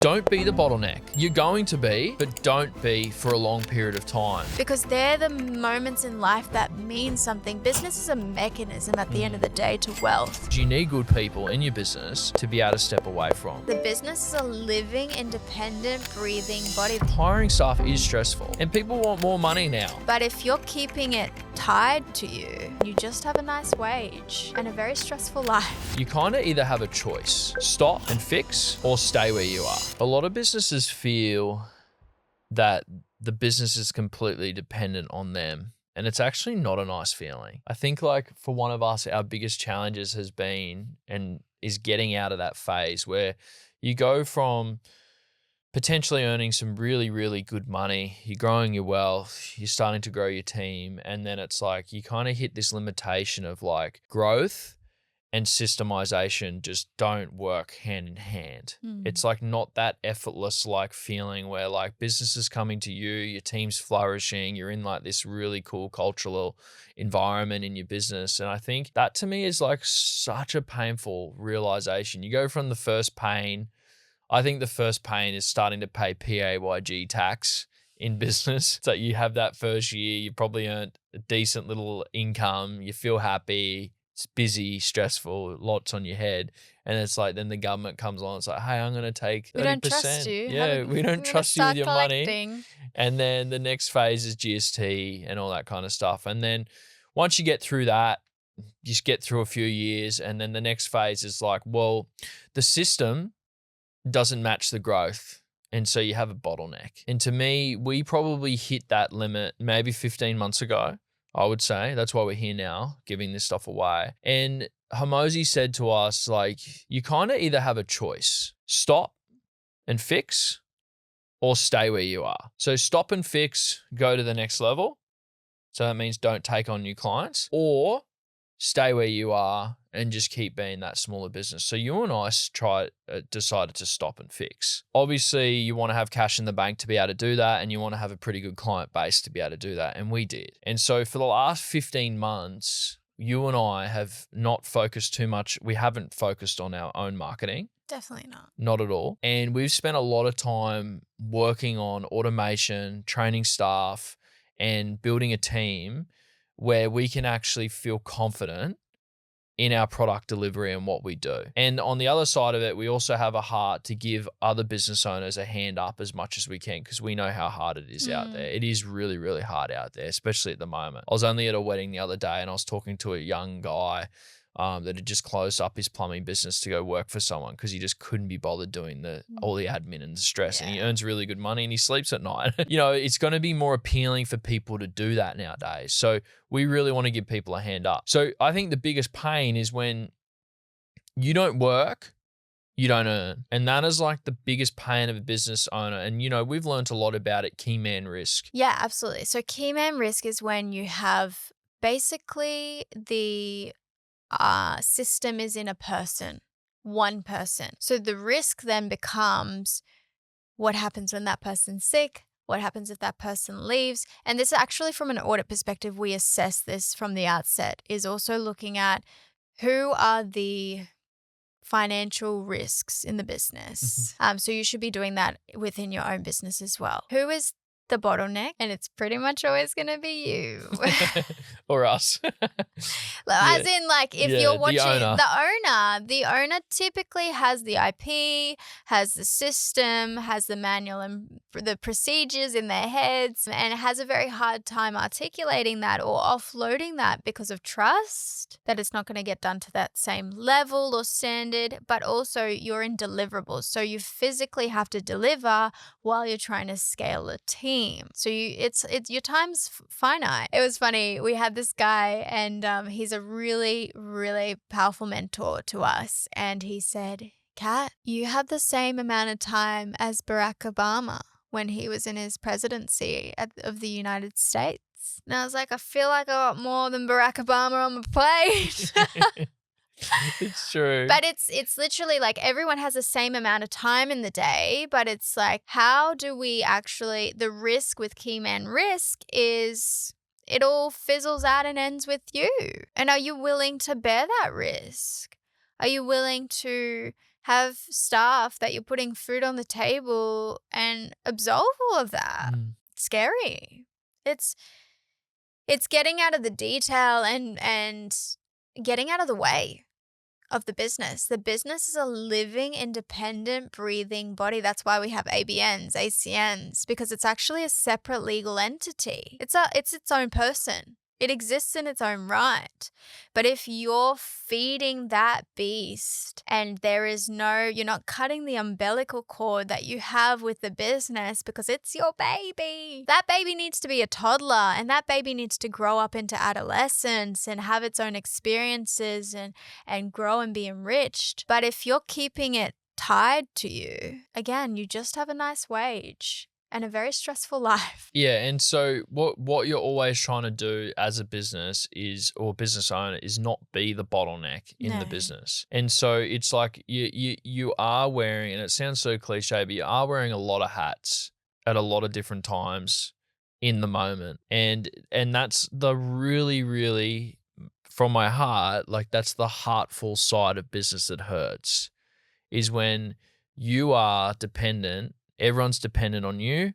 Don't be the bottleneck. You're going to be, but don't be for a long period of time. Because they're the moments in life that mean something. Business is a mechanism at the end of the day to wealth. You need good people in your business to be able to step away from. The business is a living, independent, breathing body. Hiring staff is stressful and people want more money now. But if you're keeping it tied to you, you just have a nice wage and a very stressful life. You kind of either have a choice, stop and fix, or stay where you are. A lot of businesses feel that the business is completely dependent on them, and it's actually not a nice feeling. I think like for one of us, our biggest challenges has been and is getting out of that phase where you go from potentially earning some really, really good money, you're growing your wealth, you're starting to grow your team, and then it's like you kind of hit this limitation of like growth and systemization just don't work hand in hand. It's like not that effortless like feeling where like business is coming to you, your team's flourishing, you're in like this really cool cultural environment in your business. And I think that to me is like such a painful realization. You go from the first pain. I think the first pain is starting to pay PAYG tax in business. So you have that first year, you probably earned a decent little income, you feel happy, it's busy, stressful, lots on your head. And it's like, then the government comes along. It's like, hey, I'm going to take 30%. We don't trust you. Yeah, we don't trust you with your collecting money. And then the next phase is GST and all that kind of stuff. And then once you get through that, you just get through a few years. And then the next phase is like, well, the system doesn't match the growth. And so you have a bottleneck. And to me, we probably hit that limit maybe 15 months ago. I would say that's why we're here now, giving this stuff away. And Hormozi said to us, like, you kind of either have a choice, stop and fix or stay where you are. So stop and fix, go to the next level. So that means don't take on new clients, or stay where you are and just keep being that smaller business. So you and I decided to stop and fix. Obviously, you want to have cash in the bank to be able to do that, and you want to have a pretty good client base to be able to do that, and we did. And so for the last 15 months, you and I have not focused too much. We haven't focused on our own marketing. Definitely not. Not at all. And we've spent a lot of time working on automation, training staff, and building a team where we can actually feel confident in our product delivery and what we do. And on the other side of it, we also have a heart to give other business owners a hand up as much as we can, because we know how hard it is out there. It is really, really hard out there, especially at the moment. I was only at a wedding the other day and I was talking to a young guy that had just closed up his plumbing business to go work for someone because he just couldn't be bothered doing all the admin and the stress. Yeah. And he earns really good money and he sleeps at night. You know, it's going to be more appealing for people to do that nowadays. So we really want to give people a hand up. So I think the biggest pain is when you don't work, you don't earn. And that is like the biggest pain of a business owner. And, you know, we've learned a lot about it, key man risk. Yeah, absolutely. So key man risk is when you have basically the system is in a person, one person. So the risk then becomes what happens when that person's sick, what happens if that person leaves. And this actually, from an audit perspective, we assess this from the outset, is also looking at who are the financial risks in the business. So you should be doing that within your own business as well. Who is the bottleneck? And it's pretty much always going to be you. Or us. As in, like, if you're watching the owner typically has the IP, has the system, has the manual and the procedures in their heads, and has a very hard time articulating that or offloading that because of trust, that it's not going to get done to that same level or standard. But also you're in deliverables. So you physically have to deliver while you're trying to scale a team. So it's your time's finite. It was funny. We had this guy and he's a really, really powerful mentor to us. And he said, Kat, you have the same amount of time as Barack Obama when he was in his presidency of the United States. And I was like, I feel like I got more than Barack Obama on my plate. It's true. But it's literally like everyone has the same amount of time in the day, but it's like, how do we actually, the risk with key man risk is it all fizzles out and ends with you. And are you willing to bear that risk? Are you willing to have staff that you're putting food on the table and absolve all of that. It's scary. It's getting out of the detail and getting out of the way of the business. The business is a living, independent, breathing body. That's why we have ABNs, ACNs, because it's actually a separate legal entity. It's its own person. It exists in its own right. But if you're feeding that beast and you're not cutting the umbilical cord that you have with the business because it's your baby. That baby needs to be a toddler, and that baby needs to grow up into adolescence and have its own experiences and grow and be enriched. But if you're keeping it tied to you, again, you just have a nice wage and a very stressful life. Yeah, and so what you're always trying to do as a business or business owner is not be the bottleneck in the business. And so it's like you are wearing, and it sounds so cliche, but you are wearing a lot of hats at a lot of different times in the moment. And that's the really, really, from my heart, like that's the heartful side of business that hurts, is when you are dependent. Everyone's dependent on you,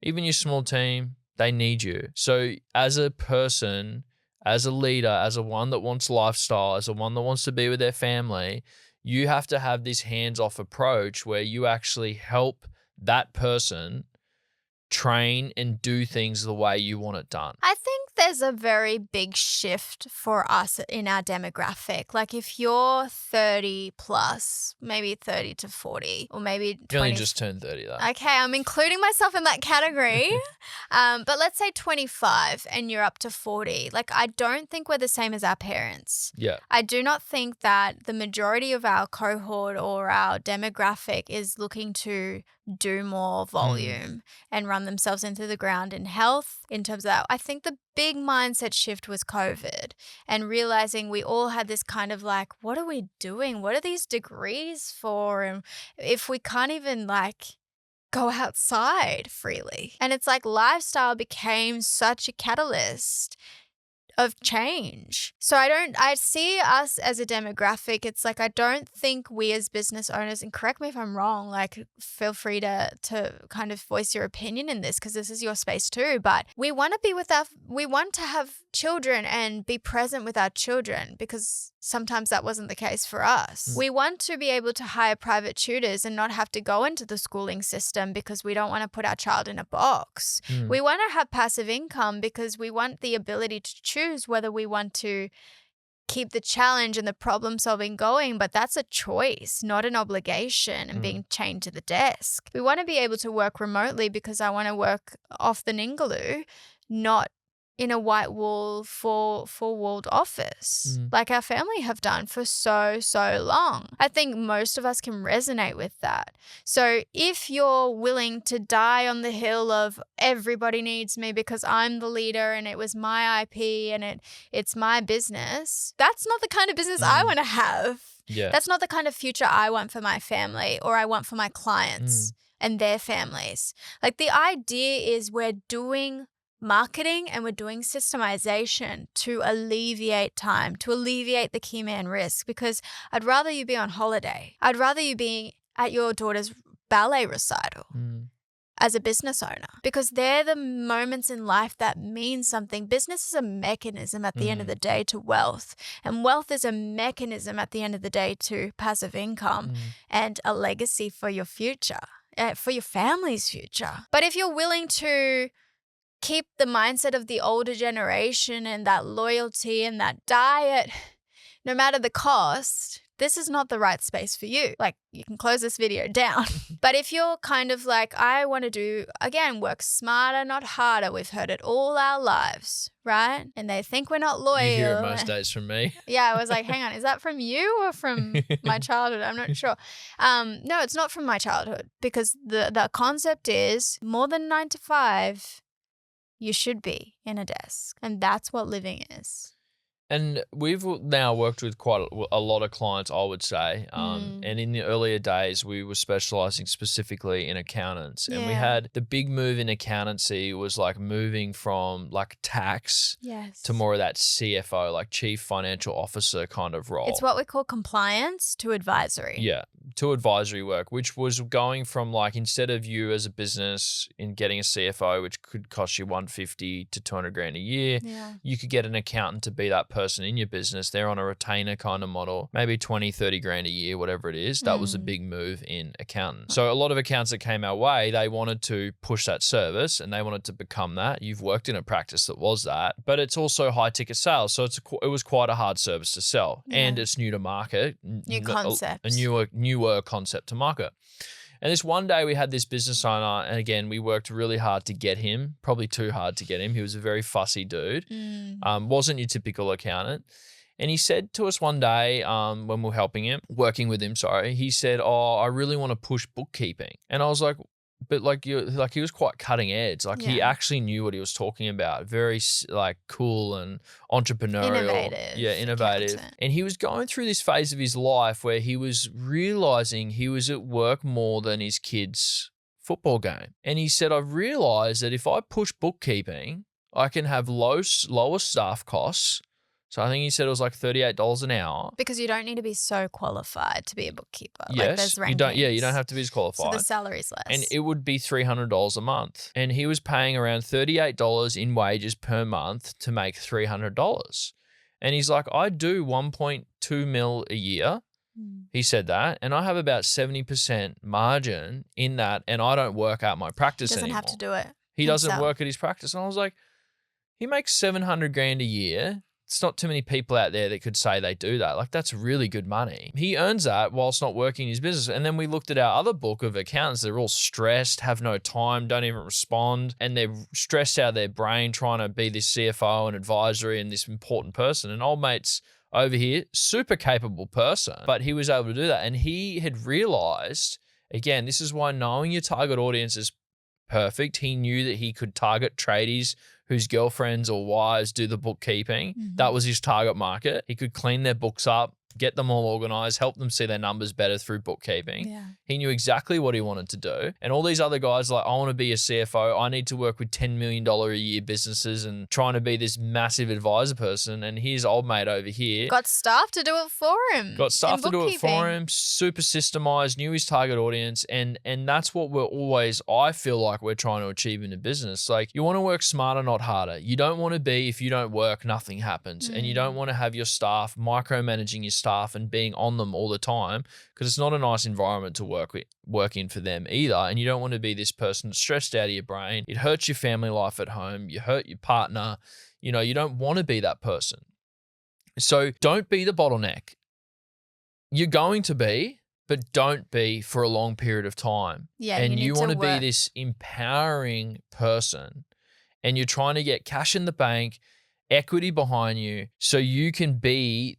even your small team, they need you. So as a person, as a leader, as a one that wants lifestyle, as a one that wants to be with their family, you have to have this hands-off approach where you actually help that person train and do things the way you want it done. I think there's a very big shift for us in our demographic. Like if you're 30 plus, maybe 30 to 40, or maybe 20. You only just turned 30 though. Okay, I'm including myself in that category. But let's say 25 and you're up to 40. Like I don't think we're the same as our parents. Yeah. I do not think that the majority of our cohort or our demographic is looking to do more volume and run themselves into the ground in health in terms of that. I think the big mindset shift was COVID and realizing we all had this kind of like, what are we doing? What are these degrees for? And if we can't even like go outside freely. And it's like lifestyle became such a catalyst of change. So I see us as a demographic. It's like I don't think we as business owners, and correct me if I'm wrong, like feel free to kind of voice your opinion in this because this is your space too, but we want to have children and be present with our children because sometimes that wasn't the case for us. We want to be able to hire private tutors and not have to go into the schooling system because we don't want to put our child in a box. We want to have passive income because we want the ability to choose whether we want to keep the challenge and the problem solving going, but that's a choice, not an obligation and being chained to the desk. We want to be able to work remotely because I want to work off the Ningaloo, not in a white wall four-walled office like our family have done for so long. I think most of us can resonate with that. So if you're willing to die on the hill of everybody needs me because I'm the leader and it was my IP and it's my business, that's not the kind of business I want to have. Yeah. That's not the kind of future I want for my family or I want for my clients and their families. Like the idea is we're doing marketing and we're doing systemization to alleviate time, to alleviate the key man risk, because I'd rather you be on holiday. I'd rather you be at your daughter's ballet recital as a business owner, because they're the moments in life that mean something. Business is a mechanism at the end of the day to wealth, and wealth is a mechanism at the end of the day to passive income and a legacy for your future, for your family's future. But if you're willing to keep the mindset of the older generation and that loyalty and that diet, no matter the cost, this is not the right space for you. Like, you can close this video down. But if you're kind of like, I want to do, again, work smarter, not harder. We've heard it all our lives, right? And they think we're not loyal. You hear it most days from me. Yeah, I was like, hang on, is that from you or from my childhood? I'm not sure. No, it's not from my childhood, because the concept is more than 9 to 5, you should be in a desk. And that's what living is. And we've now worked with quite a lot of clients, I would say. And in the earlier days, we were specializing specifically in accountants. And we had the big move in accountancy was like moving from like tax to more of that CFO, like chief financial officer kind of role. It's what we call compliance to advisory. Yeah, to advisory work, which was going from like, instead of you as a business in getting a CFO, which could cost you 150 to 200 grand a year, you could get an accountant to be that person in your business. They're on a retainer kind of model, maybe 20, 30 grand a year, whatever it is. That was a big move in accountants. So a lot of accountants that came our way, they wanted to push that service and they wanted to become that. You've worked in a practice that was that, but it's also high ticket sales. So it was quite a hard service to sell, and it's new to market. New concept. A newer concept to market. And this one day we had this business owner, and again, we worked really hard to get him, probably too hard to get him. He was a very fussy dude, wasn't your typical accountant. And he said to us one day when we were working with him, he said, "Oh, I really want to push bookkeeping." And I was like, but he was quite cutting edge. Like he actually knew what he was talking about. Very like cool and entrepreneurial. Innovative. Accountant. And he was going through this phase of his life where he was realizing he was at work more than his kids' football game. And he said, "I've realized that if I push bookkeeping, I can have lower staff costs." So I think he said it was like $38 an hour. Because you don't need to be so qualified to be a bookkeeper. Yes, like there's rankings. You don't have to be as qualified. So the salary's less. And it would be $300 a month. And he was paying around $38 in wages per month to make $300. And he's like, "I do 1.2 mil a year." He said that. "And I have about 70% margin in that. And I don't work out my practice anymore." He doesn't have to do it. He doesn't work at his practice. And I was like, he makes 700 grand a year. It's not too many people out there that could say they do that. Like, that's really good money. He earns that whilst not working his business. And then we looked at our other book of accountants. They're all stressed, have no time, don't even respond. And they're stressed out of their brain trying to be this CFO and advisory and this important person. And old mate's over here, super capable person, but he was able to do that. And he had realized, again, this is why knowing your target audience is perfect. He knew that he could target tradies whose girlfriends or wives do the bookkeeping. That was his target market. He could clean their books up, get them all organized, help them see their numbers better through bookkeeping. He knew exactly what he wanted to do. And all these other guys like, "I want to be a CFO. I need to work with $10 million a year businesses and trying to be this massive advisor person." And here's old mate over here. Got staff to do it for him. Super systemized, knew his target audience. And that's what I feel like we're trying to achieve in a business. Like, you want to work smarter, not harder. You don't want to be, if you don't work, nothing happens. And you don't want to have your staff micromanaging your staff and being on them all the time, because it's not a nice environment to work in for them either. And you don't want to be this person that's stressed out of your brain. It hurts your family life at home. You hurt your partner. You don't want to be that person. So don't be the bottleneck. You're going to be, but don't be for a long period of time. And you want to be this empowering person, and you're trying to get cash in the bank, equity behind you, so you can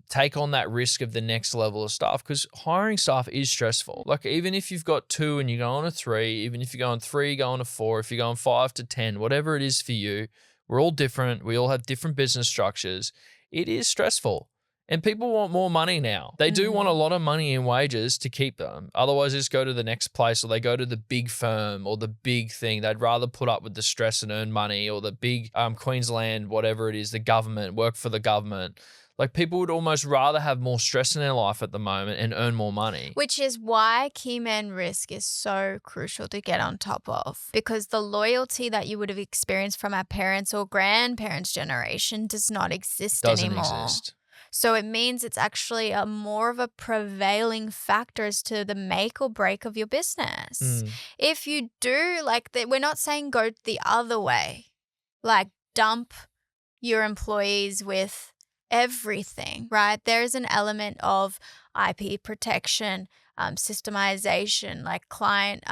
take on that risk of the next level of staff, because hiring staff is stressful. Like, even if you've got 2 and you go on a 3, even if you go on 3, you go on a 4, if you go on 5 to 10, whatever it is for you, we're all different. We all have different business structures. It is stressful. And people want more money now. They do want a lot of money in wages to keep them. Otherwise, they just go to the next place, or they go to the big firm or the big thing. They'd rather put up with the stress and earn money, or the big Queensland, whatever it is, the government, work for the government. Like, people would almost rather have more stress in their life at the moment and earn more money. Which is why key man risk is so crucial to get on top of, because the loyalty that you would have experienced from our parents or grandparents' generation does not exist anymore. Doesn't exist. So it means it's actually more of a prevailing factor as to the make or break of your business. If you do, we're not saying go the other way, like dump your employees with everything, right? There is an element of IP protection, systemization, like client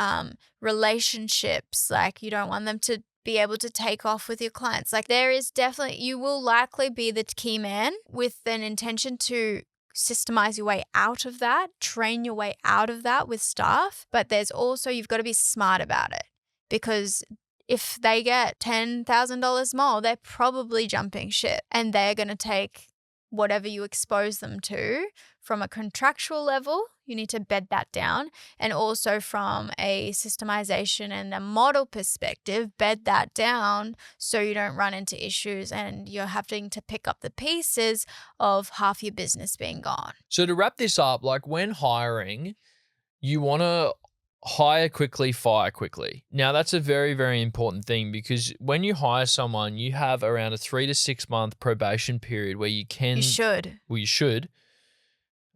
relationships. Like, you don't want them to be able to take off with your clients. Like, there is definitely, you will likely be the key man with an intention to systemize your way out of that, train your way out of that with staff. But there's also, you've got to be smart about it, because if they get $10,000 more, they're probably jumping ship, and they're going to take whatever you expose them to from a contractual level, you need to bed that down. And also from a systemization and a model perspective, bed that down so you don't run into issues and you're having to pick up the pieces of half your business being gone. So to wrap this up, like when hiring, you want to hire quickly, fire quickly. Now, that's a very, very important thing because when you hire someone, you have around a 3 to 6 month probation period where you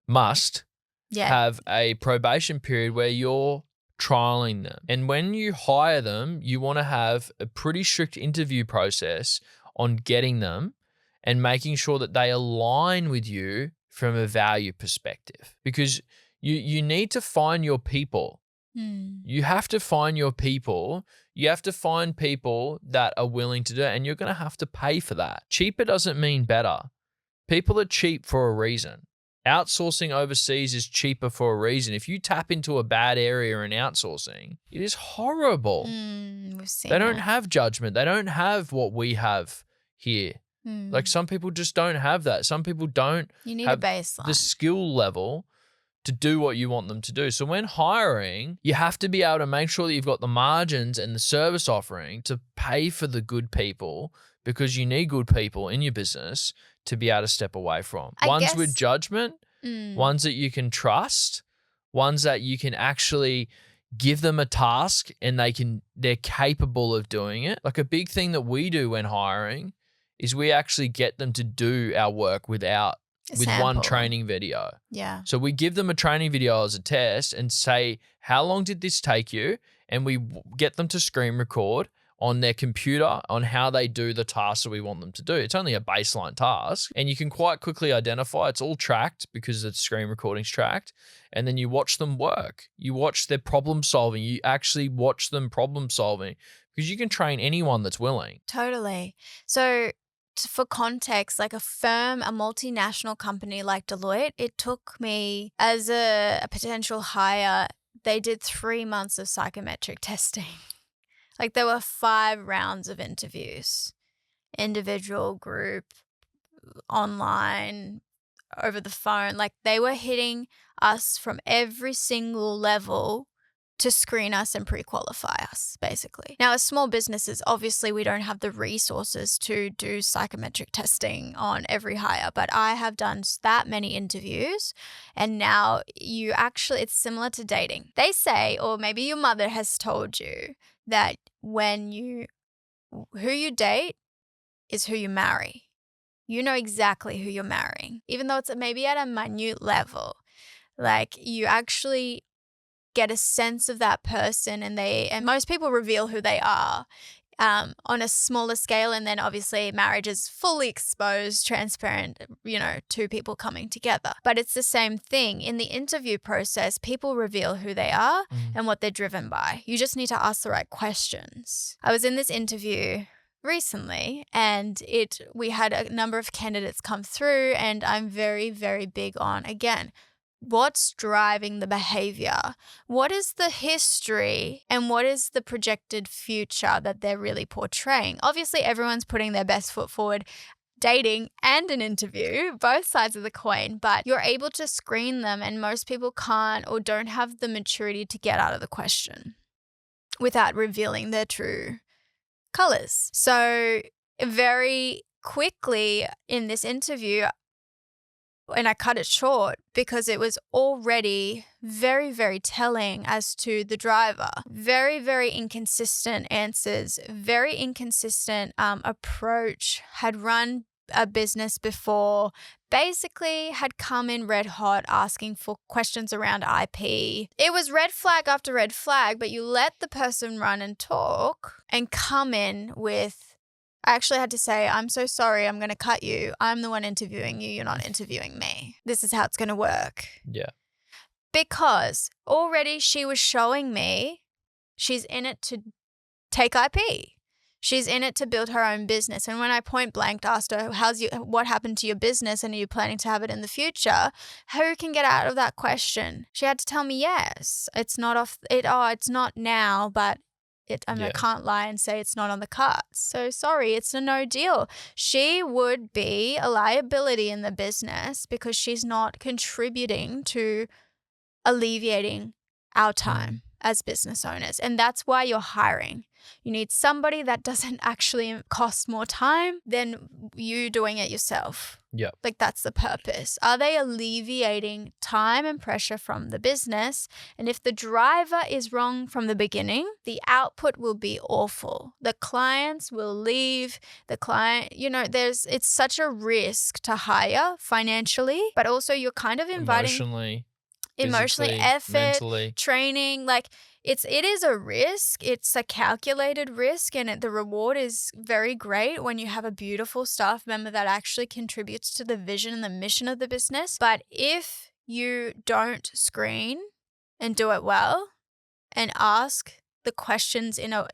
must have a probation period where you're trialing them. And when you hire them, you want to have a pretty strict interview process on getting them and making sure that they align with you from a value perspective, because you need to find your people. You have to find your people. You have to find people that are willing to do it, and you're going to have to pay for that. Cheaper doesn't mean better. People are cheap for a reason. Outsourcing overseas is cheaper for a reason. If you tap into a bad area in outsourcing, it is horrible. They don't have judgment. They don't have what we have here. Like some people just don't have that. Some people don't have a baseline, the skill level to do what you want them to do. So when hiring, you have to be able to make sure that you've got the margins and the service offering to pay for the good people, because you need good people in your business to be able to step away from. Ones with judgment, ones that you can trust, ones that you can actually give them a task and they're capable of doing it. Like a big thing that we do when hiring is we actually get them to do our work with one training video. Yeah. So we give them a training video as a test and say, how long did this take you? And we get them to screen record on their computer on how they do the tasks that we want them to do. It's only a baseline task, and you can quite quickly identify it's all tracked because the screen recording's tracked. And then you watch them work. You watch their problem solving. You actually watch them problem solving, because you can train anyone that's willing. Totally. So for context, like a multinational company like Deloitte, it took me as a potential hire, they did 3 months of psychometric testing. Like there were 5 rounds of interviews, individual, group, online, over the phone. Like they were hitting us from every single level to screen us and pre-qualify us, basically. Now, as small businesses, obviously we don't have the resources to do psychometric testing on every hire, but I have done that many interviews, and now it's similar to dating. They say, or maybe your mother has told you, that who you date is who you marry. You know exactly who you're marrying, even though it's maybe at a minute level. Like you actually get a sense of that person, and most people reveal who they are on a smaller scale, and then obviously marriage is fully exposed, transparent, 2 people coming together. But it's the same thing. In the interview process, people reveal who they are and what they're driven by. You just need to ask the right questions. I was in this interview recently, and we had a number of candidates come through, and I'm very, very big on, again, what's driving the behavior? What is the history and what is the projected future that they're really portraying? Obviously, everyone's putting their best foot forward, dating and an interview, both sides of the coin, but you're able to screen them, and most people can't or don't have the maturity to get out of the question without revealing their true colors. So very quickly in this interview, and I cut it short because it was already very, very telling as to the driver. Very, very inconsistent answers, very inconsistent approach, had run a business before, basically had come in red hot asking for questions around IP. It was red flag after red flag, but you let the person run and talk and come in with, I actually had to say, I'm so sorry, I'm going to cut you. I'm the one interviewing you. You're not interviewing me. This is how it's going to work. Yeah. Because already she was showing me she's in it to take IP. She's in it to build her own business. And when I point blank asked her, what happened to your business and are you planning to have it in the future? Who can get out of that question? She had to tell me yes. It's not it's not now, but I can't lie and say it's not on the cards. So sorry, it's a no deal. She would be a liability in the business because she's not contributing to alleviating our time as business owners. And that's why you're hiring. You need somebody that doesn't actually cost more time than you doing it yourself. Yeah. Like, that's the purpose. Are they alleviating time and pressure from the business? And if the driver is wrong from the beginning, the output will be awful. The clients will leave. The client, it's such a risk to hire financially, but also you're kind of inviting emotionally, effort, mentally. Training, like it is a risk. It's a calculated risk, and the reward is very great when you have a beautiful staff member that actually contributes to the vision and the mission of the business. But if you don't screen and do it well and ask the questions in a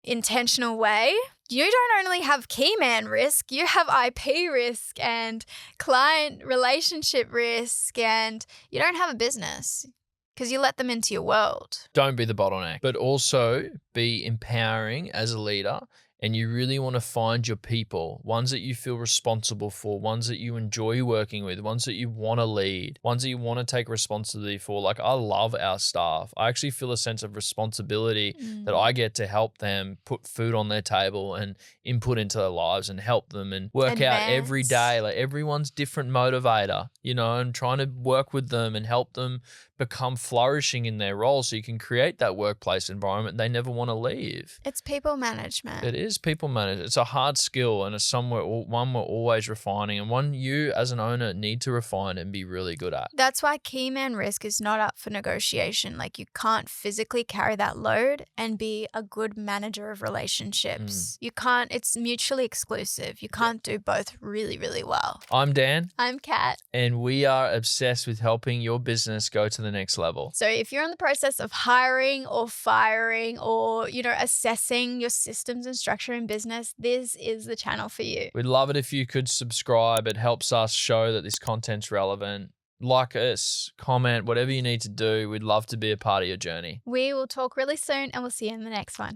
intentional way, you don't only have key man risk, you have IP risk and client relationship risk, and you don't have a business because you let them into your world. Don't be the bottleneck, but also be empowering as a leader. And you really want to find your people, ones that you feel responsible for, ones that you enjoy working with, ones that you want to lead, ones that you want to take responsibility for. Like, I love our staff. I actually feel a sense of responsibility that I get to help them put food on their table and input into their lives and help them and work out every day. Like, everyone's different motivator, and trying to work with them and help them become flourishing in their role so you can create that workplace environment they never want to leave. It's people management. It is people management. It's a hard skill, and it's one we're always refining, and one you as an owner need to refine and be really good at. That's why key man risk is not up for negotiation. Like, you can't physically carry that load and be a good manager of relationships. You can't. It's mutually exclusive. You can't do both really, really well. I'm Dan. I'm Kat. And we are obsessed with helping your business go to the next level. So if you're in the process of hiring or firing or, assessing your systems and structure in business, this is the channel for you. We'd love it if you could subscribe. It helps us show that this content's relevant. Like us, comment, whatever you need to do. We'd love to be a part of your journey. We will talk really soon, and we'll see you in the next one.